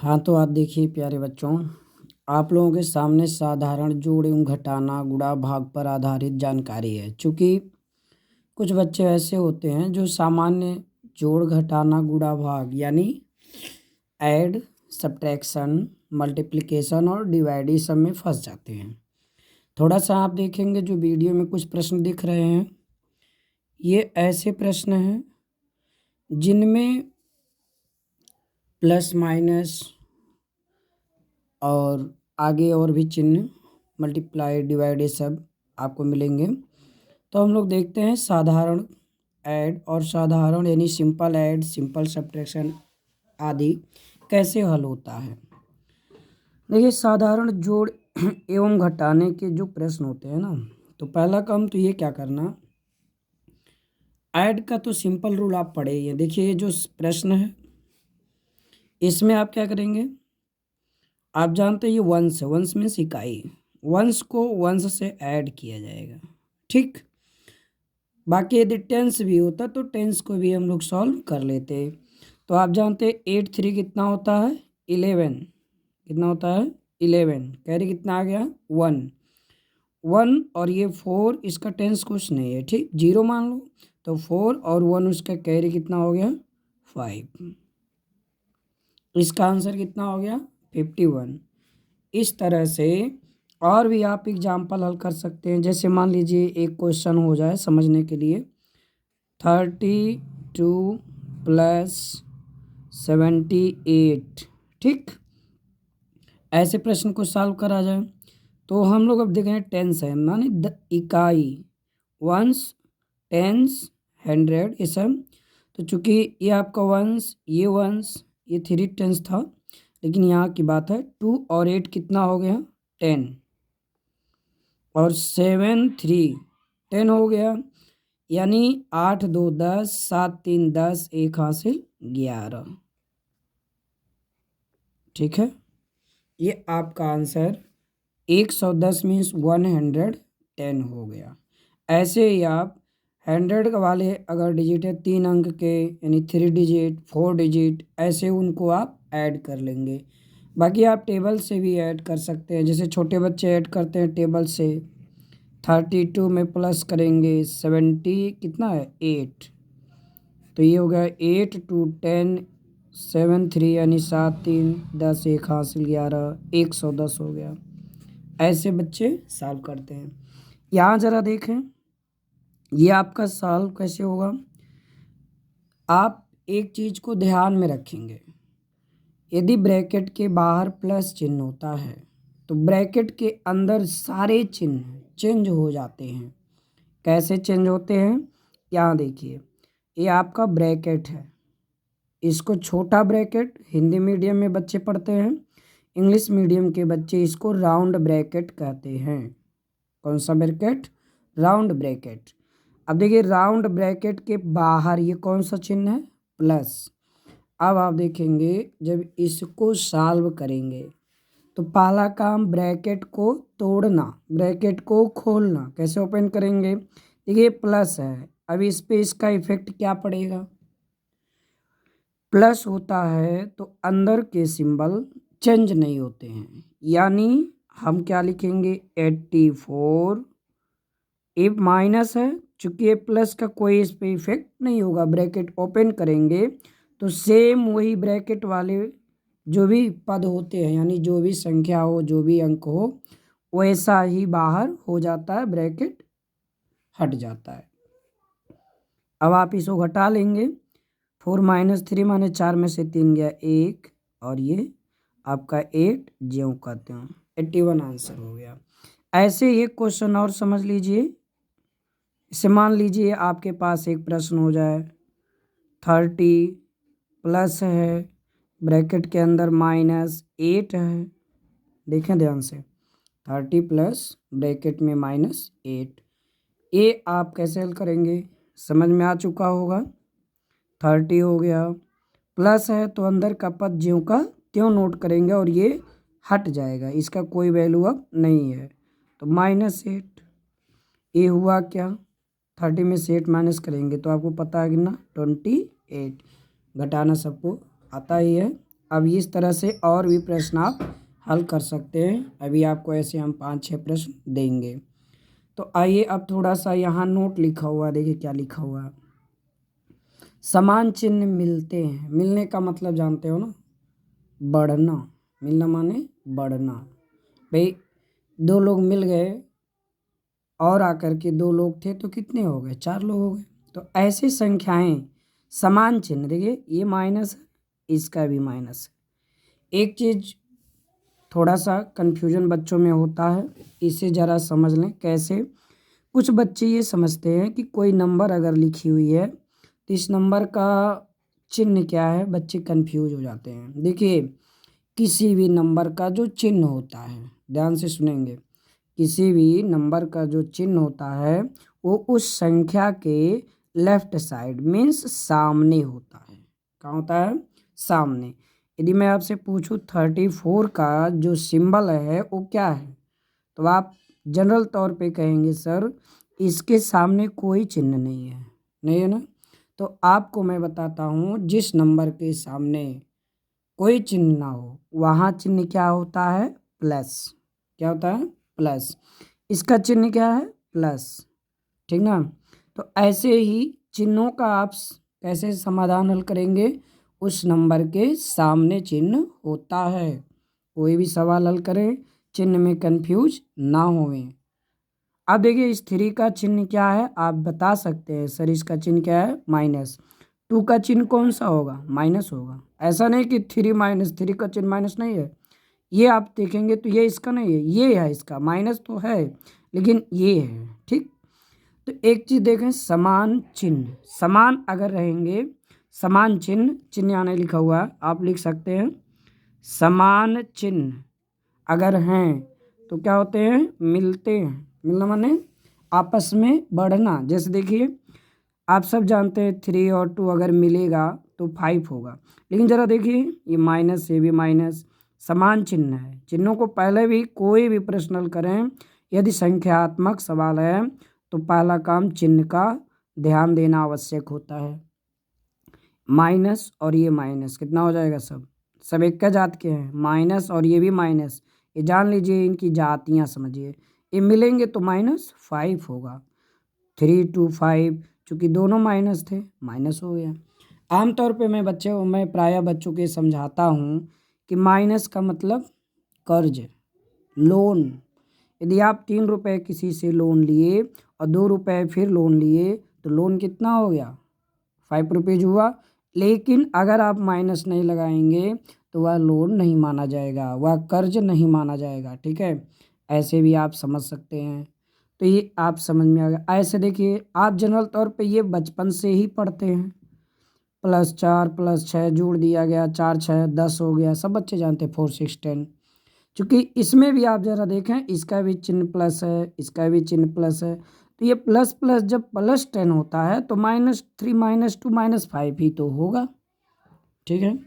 हाँ, तो आप देखिए प्यारे बच्चों, आप लोगों के सामने साधारण जोड़ एवं घटाना गुणा भाग पर आधारित जानकारी है। चूँकि कुछ बच्चे ऐसे होते हैं जो सामान्य जोड़ घटाना गुणा भाग यानी ऐड, सब्ट्रैक्शन, मल्टीप्लिकेशन और डिवाइड इस सब में फंस जाते हैं। थोड़ा सा आप देखेंगे जो वीडियो में कुछ प्रश्न दिख रहे हैं, ये ऐसे प्रश्न हैं जिनमें प्लस माइनस और आगे और भी चिन्ह मल्टीप्लाई डिवाइड ये सब आपको मिलेंगे। तो हम लोग देखते हैं साधारण ऐड और साधारण यानी सिंपल ऐड, सिंपल सब्ट्रैक्शन आदि कैसे हल होता है। देखिए साधारण जोड़ एवं घटाने के जो प्रश्न होते हैं ना, तो पहला काम तो ये क्या करना, ऐड का तो सिंपल रूल आप पढ़े ही हैं। देखिए ये जो प्रश्न है इसमें आप क्या करेंगे, आप जानते हैं ये वंश है, वंश मीन्स इकाई, वंश को वंश से ऐड किया जाएगा, ठीक। बाकी यदि टेंस भी होता तो टेंस को भी हम लोग सॉल्व कर लेते। तो आप जानते हैं 8 3 कितना होता है 11, कितना होता है 11, कैरी कितना आ गया 1 1 और ये 4 इसका टेंस कुछ नहीं है, ठीक, 0 मान लो। तो 4 और 1 उसका कैरी कितना हो गया 5, इसका आंसर कितना हो गया 51। इस तरह से और भी आप एग्जाम्पल हल कर सकते हैं। जैसे मान लीजिए एक क्वेश्चन हो जाए समझने के लिए, 32 प्लस 78, ठीक, ऐसे प्रश्न को सॉल्व करा जाए। तो हम लोग अब देख रहे हैं टेंस है माने इकाई, वंश, टेंस, 100 ये सब। तो चूंकि ये आपका वंश, ये वंश, ये 3 टेंस था, लेकिन यहाँ की बात है 2 और 8 कितना हो गया 10 और 7 3 10 हो गया, यानी 8 2 10, 7 3 10, 1 हासिल 11, ठीक है। ये आपका आंसर 110 मीन्स 110 हो गया। ऐसे ही आप 100 वाले अगर डिजिट है 3 अंक के यानी 3 डिजिट 4 डिजिट, ऐसे उनको आप ऐड कर लेंगे। बाकी आप टेबल से भी ऐड कर सकते हैं, जैसे छोटे बच्चे ऐड करते हैं टेबल से। 32 में प्लस करेंगे 70 कितना है 8, तो ये हो गया 8 2 10 7 3 यानी 7 3 10, 1 हासिल 11, 110 हो गया। ऐसे बच्चे सॉल्व करते हैं। यहाँ ज़रा देखें ये आपका सॉल्व कैसे होगा। आप एक चीज़ को ध्यान में रखेंगे, यदि ब्रैकेट के बाहर प्लस चिन्ह होता है तो ब्रैकेट के अंदर सारे चिन्ह चेंज हो जाते हैं। कैसे चेंज होते हैं, यहाँ देखिए ये आपका ब्रैकेट है, इसको छोटा ब्रैकेट हिंदी मीडियम में बच्चे पढ़ते हैं, इंग्लिश मीडियम के बच्चे इसको राउंड ब्रैकेट कहते हैं। कौन सा ब्रैकेट, राउंड ब्रैकेट। अब देखिए राउंड ब्रैकेट के बाहर ये कौन सा चिन्ह है प्लस। अब आप देखेंगे जब इसको सॉल्व करेंगे तो पहला काम ब्रैकेट को तोड़ना, ब्रैकेट को खोलना। कैसे ओपन करेंगे, देखिए प्लस है, अब इस पे इसका इफेक्ट क्या पड़ेगा, प्लस होता है तो अंदर के सिंबल चेंज नहीं होते हैं, यानी हम क्या लिखेंगे 84। ये माइनस है, चूंकि ये प्लस का कोई इस पे इफेक्ट नहीं होगा। ब्रैकेट ओपन करेंगे तो सेम वही ब्रैकेट वाले जो भी पद होते हैं यानी जो भी संख्या हो जो भी अंक हो वैसा ही बाहर हो जाता है, ब्रैकेट हट जाता है। अब आप इसको घटा लेंगे, 4 - 3 माने 4 में से 3 गया 1 और ये आपका 8 ज्यों का त्यों 81 आंसर हो गया। ऐसे ये क्वेश्चन और समझ लीजिए। इसे मान लीजिए आपके पास एक प्रश्न हो जाए 30 प्लस है ब्रैकेट के अंदर -8 है, देखें ध्यान से 30 प्लस ब्रैकेट में -8, ये आप कैसे हल करेंगे समझ में आ चुका होगा। 30 हो गया, प्लस है तो अंदर का पद ज्यों का त्यों नोट करेंगे और ये हट जाएगा, इसका कोई वैल्यू अब नहीं है, तो -8। ये हुआ क्या, 30 में से 8 माइनस करेंगे तो आपको पता है कि ना 28, घटाना सबको आता ही है अब इस तरह से और भी प्रश्न आप हल कर सकते हैं। अभी आपको ऐसे हम 5-6 प्रश्न देंगे। तो आइए अब थोड़ा सा यहाँ नोट लिखा हुआ, देखिए क्या लिखा हुआ है। समान चिन्ह मिलते हैं, मिलने का मतलब जानते हो ना, बढ़ना। मिलना माने बढ़ना। भाई दो लोग मिल गए और आकर के दो लोग थे तो कितने हो गए, 4 लोग हो गए। तो ऐसी संख्याएं समान चिन्ह, देखिए ये माइनस है, इसका भी माइनस है। एक चीज थोड़ा सा कन्फ्यूजन बच्चों में होता है, इसे ज़रा समझ लें कैसे। कुछ बच्चे ये समझते हैं कि कोई नंबर अगर लिखी हुई है तो इस नंबर का चिन्ह क्या है, बच्चे कंफ्यूज हो जाते हैं। देखिए किसी भी नंबर का जो चिन्ह होता है, ध्यान से सुनेंगे, किसी भी नंबर का जो चिन्ह होता है वो उस संख्या के लेफ्ट साइड मीन्स सामने होता है। कहाँ होता है, सामने। यदि मैं आपसे पूछूं 34 का जो सिंबल है वो क्या है, तो आप जनरल तौर पे कहेंगे सर इसके सामने कोई चिन्ह नहीं है, नहीं है ना। तो आपको मैं बताता हूँ, जिस नंबर के सामने कोई चिन्ह ना हो वहाँ चिन्ह क्या होता है, प्लस। क्या होता है, प्लस। इसका चिन्ह क्या है, प्लस, ठीक ना। तो ऐसे ही चिन्हों का आप कैसे समाधान हल करेंगे, उस नंबर के सामने चिन्ह होता है। कोई भी सवाल हल करें चिन्ह में कंफ्यूज ना होवें। अब देखिए इस 3 का चिन्ह क्या है, आप बता सकते हैं सर इसका चिन्ह क्या है, माइनस। 2 का चिन्ह कौन सा होगा, माइनस होगा। ऐसा नहीं कि 3 का चिन्ह माइनस नहीं है, ये आप देखेंगे तो ये इसका नहीं है, ये है इसका, माइनस तो है लेकिन ये है, ठीक। तो एक चीज़ देखें, समान चिन्ह, समान अगर रहेंगे, समान चिन्ह, चिन्ह यहाँ नहीं लिखा हुआ है, आप लिख सकते हैं समान चिन्ह अगर हैं तो क्या होते हैं, मिलते हैं। मिलना माने आपस में बढ़ना। जैसे देखिए आप सब जानते हैं 3 और 2 अगर मिलेगा तो 5 होगा, लेकिन ज़रा देखिए ये माइनस, ये भी माइनस, समान चिन्ह है। चिन्हों को पहले भी कोई भी प्रश्न हल करें, यदि संख्यात्मक सवाल है तो पहला काम चिन्ह का ध्यान देना आवश्यक होता है। माइनस और ये माइनस कितना हो जाएगा, सब सब एक का जात के हैं, माइनस और ये भी माइनस, ये जान लीजिए इनकी जातियाँ समझिए। ये मिलेंगे तो -5 होगा, 3 2 5, चूँकि दोनों माइनस थे माइनस हो गया। आमतौर पे मैं प्रायः बच्चों के समझाता हूँ कि माइनस का मतलब कर्ज, लोन। यदि आप 3 रुपये किसी से लोन लिए और 2 रुपये फिर लोन लिए तो लोन कितना हो गया, 5 रुपीज़ हुआ। लेकिन अगर आप माइनस नहीं लगाएंगे तो वह लोन नहीं माना जाएगा, वह कर्ज नहीं माना जाएगा, ठीक है। ऐसे भी आप समझ सकते हैं। तो ये आप समझ में आ गया। ऐसे देखिए आप जनरल तौर पे ये बचपन से ही पढ़ते हैं, +4 +6 जोड़ दिया गया, 4 6 10 हो गया, सब बच्चे जानते हैं 4 6 10। चूँकि इसमें भी आप ज़रा देखें, इसका भी चिन्ह प्लस है, इसका भी चिन्ह प्लस है, तो ये प्लस प्लस जब +10 होता है तो -3 -2 -5 ही तो होगा, ठीक है।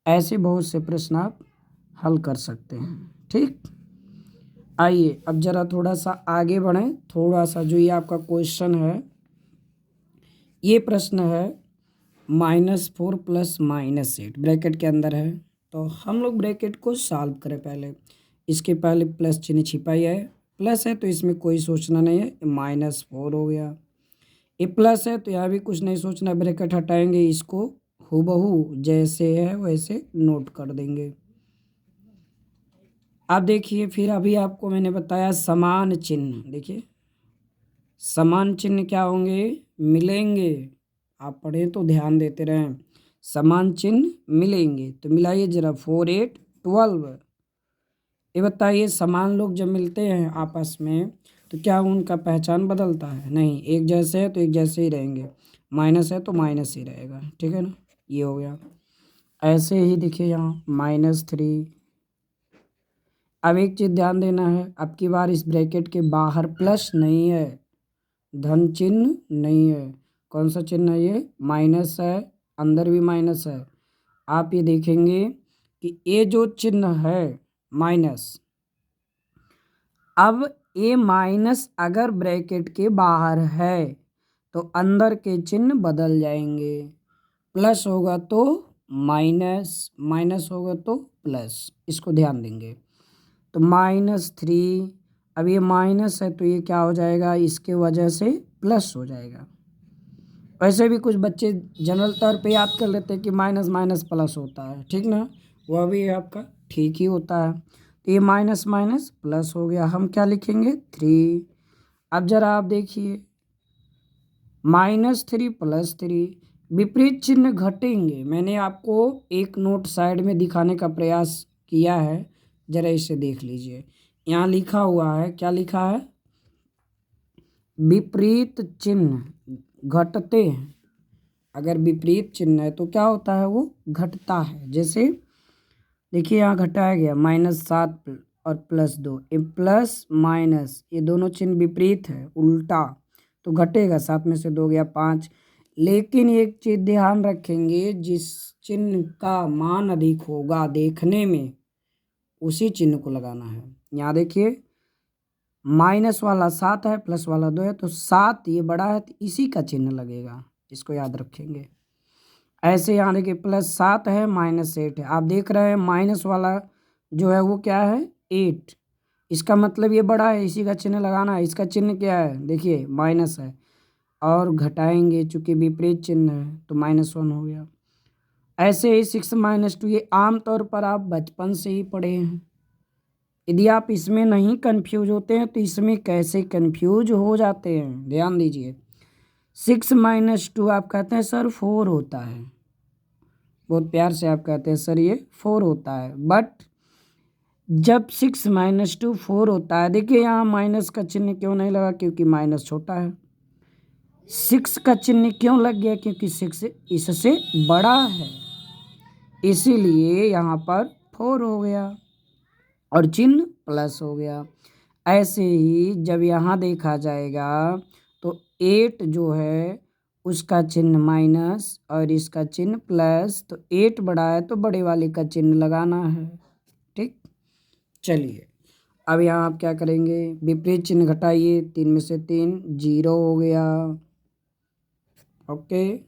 ऐसे बहुत से प्रश्न आप हल कर सकते हैं, ठीक। आइए अब ज़रा थोड़ा सा आगे बढ़ें, थोड़ा सा जो ये आपका क्वेश्चन है, ये प्रश्न है -4 + -8 ब्रैकेट के अंदर है। तो हम लोग ब्रैकेट को सॉल्व करें पहले। इसके पहले प्लस चिन्ह छिपा ही है, प्लस है तो इसमें कोई सोचना नहीं है, -4 हो गया। ये प्लस है तो यहाँ भी कुछ नहीं सोचना, ब्रैकेट हटाएंगे, इसको हूबहू जैसे है वैसे नोट कर देंगे। अब देखिए फिर अभी आपको मैंने बताया समान चिन्ह, देखिए समान चिन्ह क्या होंगे, मिलेंगे। आप पढ़ें तो ध्यान देते रहें, समान चिन्ह मिलेंगे। तो मिलाइए जरा, 4 8 12। ये बताइए समान लोग जब मिलते हैं आपस में तो क्या उनका पहचान बदलता है, नहीं, एक जैसे है तो एक जैसे ही रहेंगे, माइनस है तो माइनस ही रहेगा, ठीक है ना। ये हो गया। ऐसे ही देखिए यहाँ -3। अब एक चीज़ ध्यान देना है, अब की बार इस ब्रैकेट के बाहर प्लस नहीं है, धन चिन्ह नहीं है। कौन सा चिन्ह है ये, माइनस है, अंदर भी माइनस है। आप ये देखेंगे कि ये जो चिन्ह है माइनस, अब ये माइनस अगर ब्रैकेट के बाहर है तो अंदर के चिन्ह बदल जाएंगे, प्लस होगा तो माइनस माइनस होगा तो प्लस, इसको ध्यान देंगे। तो -3, अब ये माइनस है तो ये क्या हो जाएगा, इसके वजह से प्लस हो जाएगा। वैसे भी कुछ बच्चे जनरल तौर पे याद कर लेते हैं कि माइनस माइनस प्लस होता है, ठीक ना, वह भी आपका ठीक ही होता है। तो ये माइनस माइनस प्लस हो गया, हम क्या लिखेंगे 3। अब जरा आप देखिए -3 +3, विपरीत चिन्ह घटेंगे। मैंने आपको एक नोट साइड में दिखाने का प्रयास किया है, जरा इसे देख लीजिए। यहाँ लिखा हुआ है, क्या लिखा है, विपरीत चिन्ह घटते हैं। अगर विपरीत चिन्ह है तो क्या होता है, वो घटता है। जैसे देखिए यहाँ घटाया गया -7 और +2, ये प्लस माइनस ये दोनों चिन्ह विपरीत है, उल्टा, तो घटेगा। 7 में से 2 गया 5। लेकिन एक चीज़ ध्यान रखेंगे, जिस चिन्ह का मान अधिक होगा देखने में, उसी चिन्ह को लगाना है। यहाँ देखिए माइनस वाला 7 है, प्लस वाला 2 है, तो 7 ये बड़ा है तो इसी का चिन्ह लगेगा, इसको याद रखेंगे। ऐसे यहाँ देखिए +7 है, -8 है, आप देख रहे हैं माइनस वाला जो है वो क्या है 8, इसका मतलब ये बड़ा है, इसी का चिन्ह लगाना है। इसका चिन्ह क्या है, देखिए माइनस है, और घटाएंगे चूँकि विपरीत चिन्ह है तो -1 हो गया। ऐसे ही 6 - 2 ये आम तौर पर आप बचपन से ही पढ़े हैं। यदि आप इसमें नहीं कंफ्यूज होते हैं तो इसमें कैसे कंफ्यूज हो जाते हैं, ध्यान दीजिए। 6 - 2 आप कहते हैं सर 4 होता है, बहुत प्यार से आप कहते हैं सर ये 4 होता है, बट जब 6 - 2 4 होता है, देखिए यहाँ माइनस का चिन्ह क्यों नहीं लगा, क्योंकि माइनस छोटा है। 6 का चिन्ह क्यों लग गया, क्योंकि 6 इससे बड़ा है, इसीलिए यहाँ पर 4 हो गया और चिन्ह प्लस हो गया। ऐसे ही जब यहाँ देखा जाएगा तो 8 जो है उसका चिन्ह माइनस और इसका चिन्ह प्लस, तो 8 बड़ा है तो बड़े वाले का चिन्ह लगाना है, ठीक। चलिए अब यहाँ आप क्या करेंगे, विपरीत चिन्ह घटाइए, 3 में से 3 0 हो गया। ओके,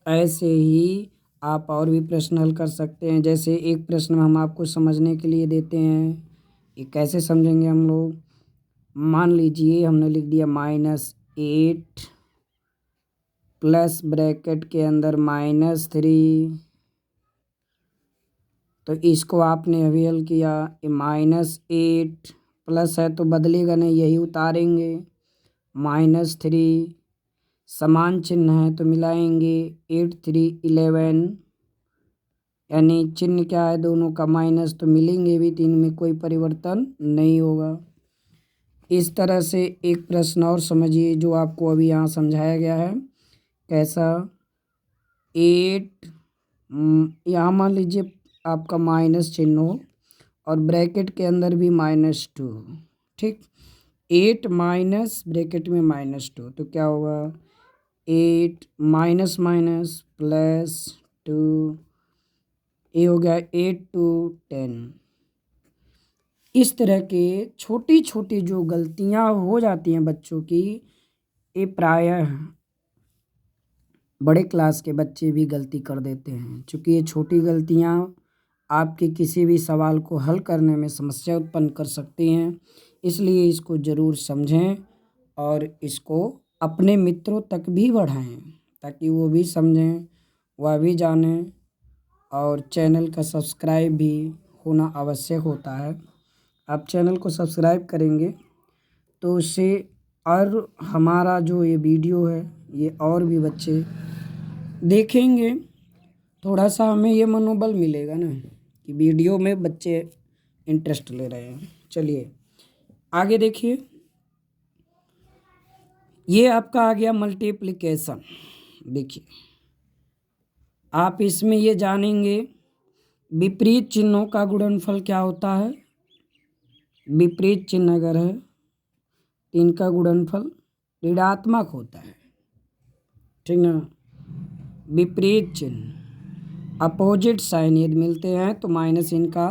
ऐसे ही आप और भी प्रश्न हल कर सकते हैं। जैसे एक प्रश्न हम आपको समझने के लिए देते हैं, ये कैसे समझेंगे हम लोग। मान लीजिए हमने लिख दिया -8 प्लस ब्रैकेट के अंदर -3, तो इसको आपने अभी हल किया, ये -8 प्लस है तो बदलेगा नहीं, यही उतारेंगे, -3 समान चिन्ह है तो मिलाएंगे, 8 3 11, यानी चिन्ह क्या है दोनों का माइनस, तो मिलेंगे भी, 3 में कोई परिवर्तन नहीं होगा। इस तरह से एक प्रश्न और समझिए जो आपको अभी यहाँ समझाया गया है। कैसा, 8 यहाँ मान लीजिए आपका माइनस चिन्ह हो और ब्रैकेट के अंदर भी -2, ठीक। 8 माइनस ब्रैकेट में -2, तो क्या होगा 8 माइनस माइनस +2, ये हो गया 8 2 10। इस तरह के छोटी छोटी जो गलतियां हो जाती हैं बच्चों की, ये प्रायः बड़े क्लास के बच्चे भी गलती कर देते हैं। क्योंकि ये छोटी गलतियां आपके किसी भी सवाल को हल करने में समस्या उत्पन्न कर सकती हैं, इसलिए इसको ज़रूर समझें और इसको अपने मित्रों तक भी बढ़ाएं ताकि वो भी समझें, वह भी जानें। और चैनल का सब्सक्राइब भी होना आवश्यक होता है। आप चैनल को सब्सक्राइब करेंगे तो उससे और हमारा जो ये वीडियो है ये और भी बच्चे देखेंगे, थोड़ा सा हमें ये मनोबल मिलेगा ना कि वीडियो में बच्चे इंटरेस्ट ले रहे हैं। चलिए आगे देखिए, ये आपका आ गया मल्टीप्लिकेशन। देखिए आप इसमें ये जानेंगे विपरीत चिन्हों का गुणनफल क्या होता है। विपरीत चिन्ह अगर है तो इनका गुणनफल ऋणात्मक होता है, ठीक ना। विपरीत चिन्ह अपोजिट साइन यदि मिलते हैं तो माइनस इनका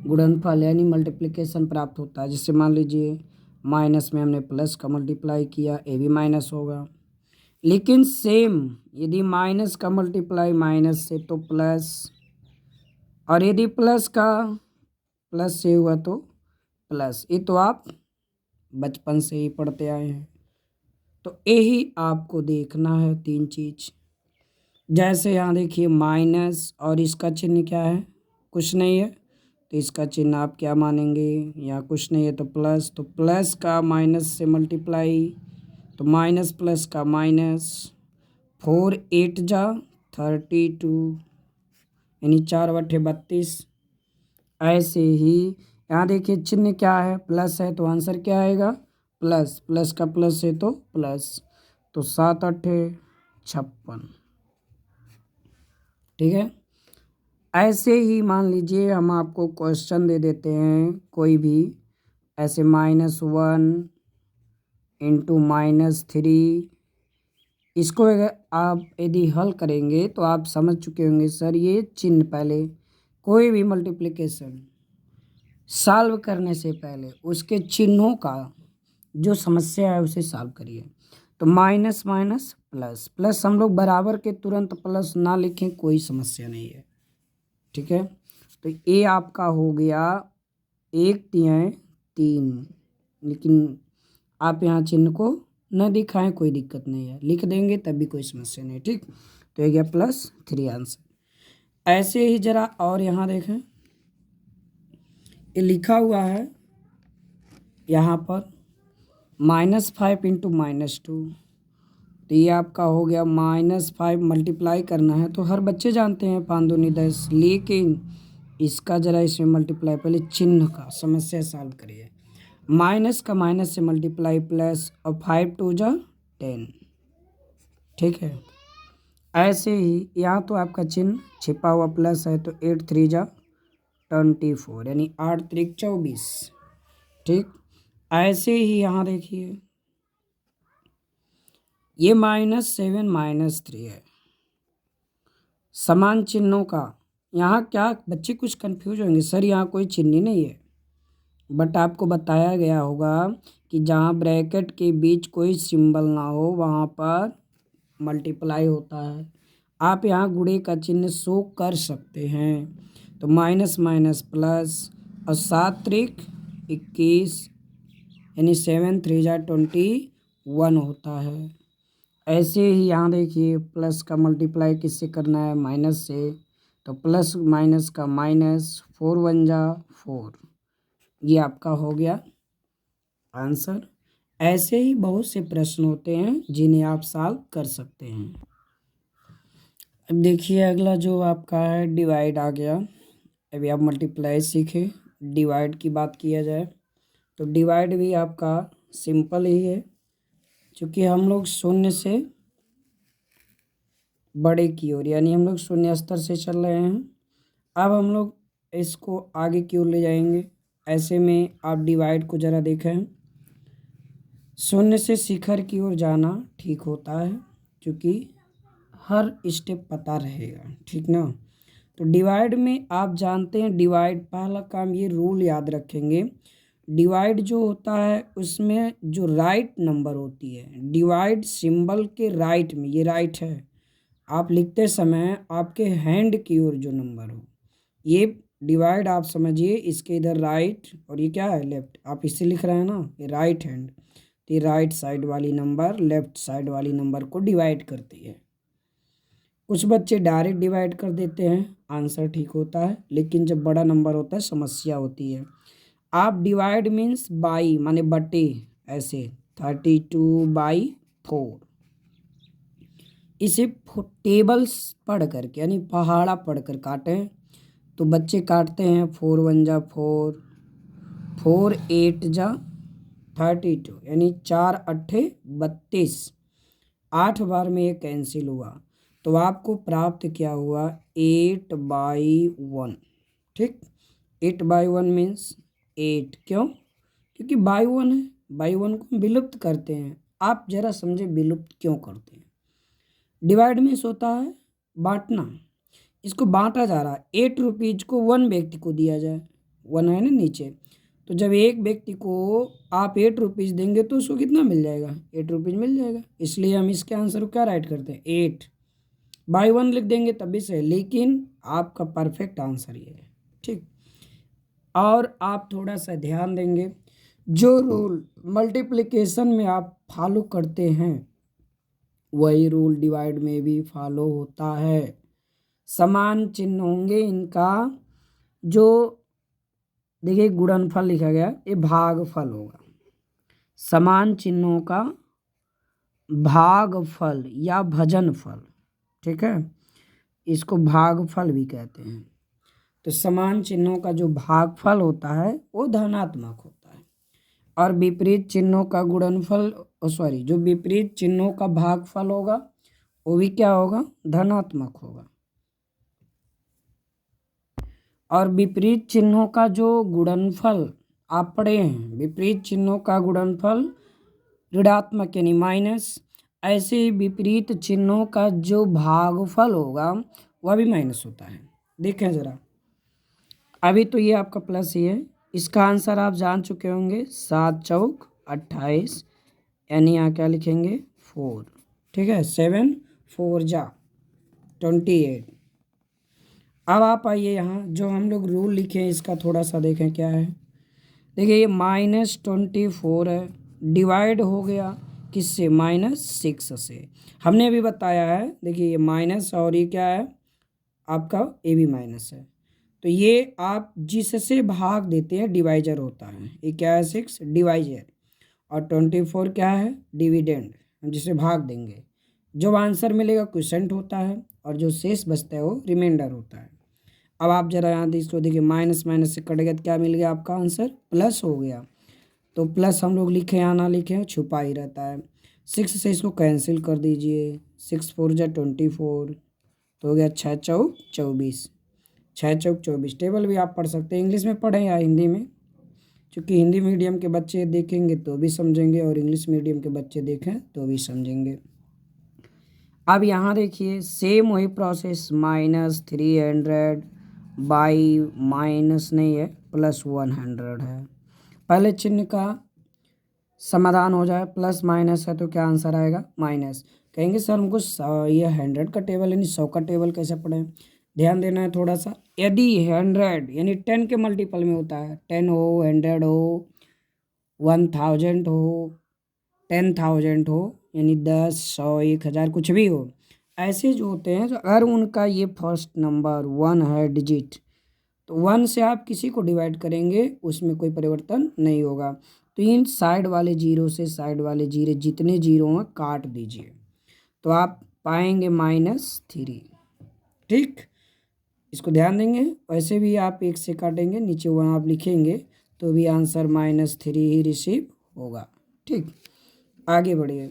गुणनफल यानी मल्टीप्लिकेशन प्राप्त होता है। जैसे मान लीजिए माइनस में हमने प्लस का मल्टीप्लाई किया, ये भी माइनस होगा। लेकिन सेम यदि माइनस का मल्टीप्लाई माइनस से तो प्लस, और यदि प्लस का प्लस से हुआ तो प्लस। ये तो आप बचपन से ही पढ़ते आए हैं। तो यही आपको देखना है 3 चीज़। जैसे यहाँ देखिए माइनस और इसका चिन्ह क्या है, कुछ नहीं है, तो इसका चिन्ह आप क्या मानेंगे, यहाँ कुछ नहीं है तो प्लस, तो प्लस का माइनस से मल्टीप्लाई तो माइनस प्लस का माइनस, 4 8 जा 32 यानी 4 बटे 32। ऐसे ही यहाँ देखिए चिन्ह क्या है, प्लस है, तो आंसर क्या आएगा प्लस, प्लस का प्लस है तो प्लस, तो 7 8 56। ठीक है। ऐसे ही मान लीजिए हम आपको क्वेश्चन दे देते हैं कोई भी, ऐसे -1 इंटू -3। इसको अगर आप यदि हल करेंगे तो आप समझ चुके होंगे सर ये चिन्ह, पहले कोई भी मल्टीप्लिकेशन सॉल्व करने से पहले उसके चिन्हों का जो समस्या है उसे सॉल्व करिए। तो माइनस माइनस प्लस, प्लस हम लोग बराबर के तुरंत प्लस ना लिखें, कोई समस्या नहीं है। ठीक है। तो ये आपका हो गया 1 3 3, लेकिन आप यहाँ चिन्ह को न दिखाएं, कोई दिक्कत नहीं है, लिख देंगे तब भी कोई समस्या नहीं। ठीक, तो ये गया +3 आंसर। ऐसे ही जरा और यहाँ देखें, ये लिखा हुआ है यहाँ पर -5 इंटू -2, तो ये आपका हो गया -5 मल्टीप्लाई करना है तो हर बच्चे जानते हैं 5 दूनी 10, लेकिन इसका ज़रा इसमें मल्टीप्लाई, पहले चिन्ह का समस्या सॉल्व करिए। माइनस का माइनस से मल्टीप्लाई प्लस, और 5 2 जा 10। ठीक है। ऐसे ही यहाँ तो आपका चिन्ह छिपा हुआ प्लस है, तो 8 3 जा 24 यानी 8 3 24। ठीक। ऐसे ही यहाँ देखिए ये -7 -3 है, समान चिन्हों का। यहाँ क्या बच्चे कुछ कंफ्यूज होंगे, सर यहाँ कोई चिन्ह नहीं है, बट आपको बताया गया होगा कि जहाँ ब्रैकेट के बीच कोई सिंबल ना हो वहाँ पर मल्टीप्लाई होता है। आप यहाँ गुणे का चिन्ह शो कर सकते हैं, तो माइनस माइनस प्लस, और 7 3 21 यानी 7 3 जा 21 होता है। ऐसे ही यहाँ देखिए प्लस का मल्टीप्लाई किससे करना है, माइनस से, तो प्लस माइनस का माइनस, 4 1 जा 4, ये आपका हो गया आंसर। ऐसे ही बहुत से प्रश्न होते हैं जिन्हें आप सॉल्व कर सकते हैं। अब देखिए अगला जो आपका है डिवाइड आ गया। अभी आप मल्टीप्लाई सीखे, डिवाइड की बात किया जाए तो डिवाइड भी आपका सिंपल ही है, क्योंकि हम लोग शून्य से बड़े की ओर, यानी हम लोग शून्य स्तर से चल रहे हैं। अब हम लोग इसको आगे की ओर ले जाएंगे। ऐसे में आप डिवाइड को ज़रा देखें, शून्य से शिखर की ओर जाना ठीक होता है, क्योंकि हर स्टेप पता रहेगा। ठीक ना। तो डिवाइड में आप जानते हैं, डिवाइड पहला काम ये रूल याद रखेंगे, डिवाइड जो होता है उसमें जो राइट नंबर होती है, डिवाइड सिंबल के राइट में, ये राइट है, आप लिखते समय आपके हैंड की ओर जो नंबर हो, ये डिवाइड आप समझिए, इसके इधर राइट और ये क्या है लेफ्ट, आप इससे लिख रहे हैं ना, ये राइट हैंड, तो ये राइट साइड वाली नंबर लेफ्ट साइड वाली नंबर को डिवाइड करती है। कुछ बच्चे डायरेक्ट डिवाइड कर देते हैं, आंसर ठीक होता है, लेकिन जब बड़ा नंबर होता है समस्या होती है। आप डिवाइड मीन्स बाई माने बटे, ऐसे 32/4, इसे टेबल्स पढ़ करके यानी पहाड़ा पढ़ कर काटें, तो बच्चे काटते हैं 4 1 जा 4, 4 8 जा 32 यानी 4 8 32, 8 बार में ये कैंसिल हुआ, तो आपको प्राप्त क्या हुआ 8/1। ठीक, 8/1 मीन्स 8, क्यों, क्योंकि बाई 1 है, बाई 1 को विलुप्त करते हैं। आप जरा समझे विलुप्त क्यों करते हैं। डिवाइड मीन्स होता है बांटना, इसको बांटा जा रहा है, 8 रुपीज को 1 व्यक्ति को दिया जाए, 1 है ना नीचे, तो जब एक व्यक्ति को आप 8 रुपीज़ देंगे तो उसको कितना मिल जाएगा, 8 रुपीज़ मिल जाएगा। इसलिए हम इसके आंसर को क्या राइट करते हैं, 8। बाई 1 लिख देंगे तब भी सही, लेकिन आपका परफेक्ट आंसर ये है। ठीक, और आप थोड़ा सा ध्यान देंगे, जो रूल मल्टीप्लिकेशन में आप फॉलो करते हैं वही रूल डिवाइड में भी फॉलो होता है। समान चिन्ह होंगे इनका, जो देखिए गुणनफल लिखा गया, ये भागफल होगा। समान चिन्हों का भागफल या भजनफल, ठीक है, इसको भागफल भी कहते हैं। तो समान चिन्हों का जो भागफल होता है वो धनात्मक होता है, और विपरीत चिन्हों का गुणनफल, जो विपरीत चिन्हों का भागफल होगा वो भी क्या होगा, धनात्मक होगा। और विपरीत चिन्हों का जो गुणनफल आप पढ़े हैं, विपरीत चिन्हों का गुणनफल ऋणात्मक यानी माइनस, ऐसे ही विपरीत चिन्हों का जो भागफल होगा वह भी माइनस होता है। देखें ज़रा, अभी तो ये आपका प्लस ही है, इसका आंसर आप जान चुके होंगे, 7 चौक 28, यानी यहाँ क्या लिखेंगे 4, ठीक है, 7 4 जा 28। अब आप आइए यहाँ, जो हम लोग रूल लिखे हैं इसका थोड़ा सा देखें क्या है। देखिए ये -24 है, डिवाइड हो गया किससे, -6 से। हमने अभी बताया है, देखिए ये माइनस और ये क्या है आपका, ए भी माइनस है। तो ये आप जिससे भाग देते हैं डिवाइजर होता है। ये क्या है, 6 डिवाइजर, और 24 क्या है, डिविडेंड, हम जिसे भाग देंगे। जो आंसर मिलेगा क्वोशेंट होता है, और जो शेष बचता है वो रिमाइंडर होता है। अब आप जरा यहाँ इसको देखिए, माइनस माइनस से कट गया तो क्या मिल गया, आपका आंसर प्लस हो गया। तो प्लस हम लोग लिखे या ना लिखे, छुपा ही रहता है। 6 से इसको कैंसिल कर दीजिए, 6 4 जा 24, तो हो गया 6 चौक 24, 6 चौक 24। टेबल भी आप पढ़ सकते हैं, इंग्लिश में पढ़ें या हिंदी में, क्योंकि हिंदी मीडियम के बच्चे देखेंगे तो भी समझेंगे और इंग्लिश मीडियम के बच्चे देखें तो भी समझेंगे। अब यहाँ देखिए सेम वही प्रोसेस, -300 बाई माइनस नहीं है, +100 है। पहले चिन्ह का समाधान हो जाए, प्लस माइनस है तो क्या आंसर आएगा, माइनस। कहेंगे सर हमको ये 100 का टेबल यानी 100 का टेबल कैसे पढ़ें, ध्यान देना है थोड़ा सा। यदि 100 यानी 10 के मल्टीपल में होता है, 10 हो, 100 हो, 1000 हो, 10,000 हो, यानी 10 100 1000 कुछ भी हो, ऐसे जो होते हैं, तो अगर उनका ये फर्स्ट नंबर 1 है डिजिट, तो 1 से आप किसी को डिवाइड करेंगे उसमें कोई परिवर्तन नहीं होगा। तो इन साइड वाले जीरो से साइड वाले जीरो जितने जीरो हैं काट दीजिए, तो आप पाएंगे -3। ठीक, इसको ध्यान देंगे। वैसे भी आप 1 से काटेंगे, नीचे वहाँ आप लिखेंगे तो भी आंसर -3 ही रिसीव होगा। ठीक, आगे बढ़िए।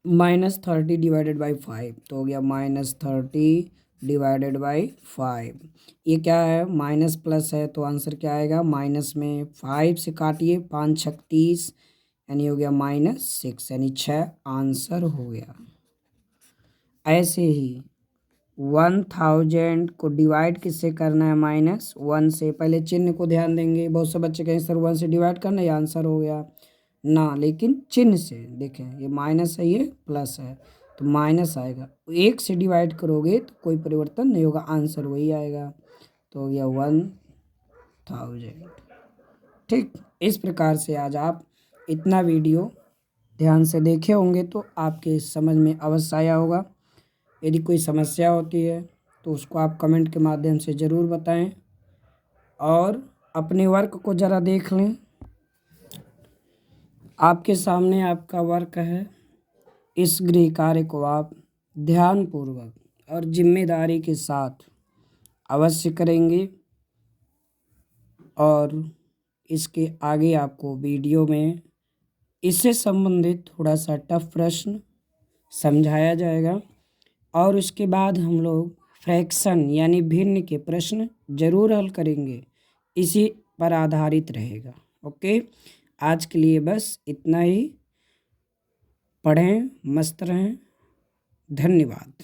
-30 डिवाइडेड बाई 5, तो हो गया -30 डिवाइडेड बाई 5। ये क्या है, माइनस प्लस है, तो आंसर क्या आएगा, माइनस में 5 से काटिए, 5 6 30, यानी हो गया -6, यानी 6 आंसर हो गया। ऐसे ही 1000 को डिवाइड किससे करना है, -1 से। पहले चिन्ह को ध्यान देंगे, बहुत से बच्चे कहें सर 1 से डिवाइड करना, ये आंसर हो गया ना, लेकिन चिन्ह से देखें, ये माइनस है ये प्लस है, तो माइनस आएगा। 1 से डिवाइड करोगे तो कोई परिवर्तन नहीं होगा, आंसर वही आएगा, तो हो गया 1000। ठीक, इस प्रकार से आज आप इतना वीडियो ध्यान से देखे होंगे तो आपके समझ में अवश्य आया होगा। यदि कोई समस्या होती है तो उसको आप कमेंट के माध्यम से ज़रूर बताएं, और अपने वर्क को ज़रा देख लें। आपके सामने आपका वर्क है, इस गृह कार्य को आप ध्यानपूर्वक और जिम्मेदारी के साथ अवश्य करेंगे, और इसके आगे आपको वीडियो में इससे संबंधित थोड़ा सा टफ प्रश्न समझाया जाएगा, और उसके बाद हम लोग फ्रैक्शन यानी भिन्न के प्रश्न जरूर हल करेंगे, इसी पर आधारित रहेगा। ओके, आज के लिए बस इतना ही। पढ़ें, मस्त रहें, धन्यवाद।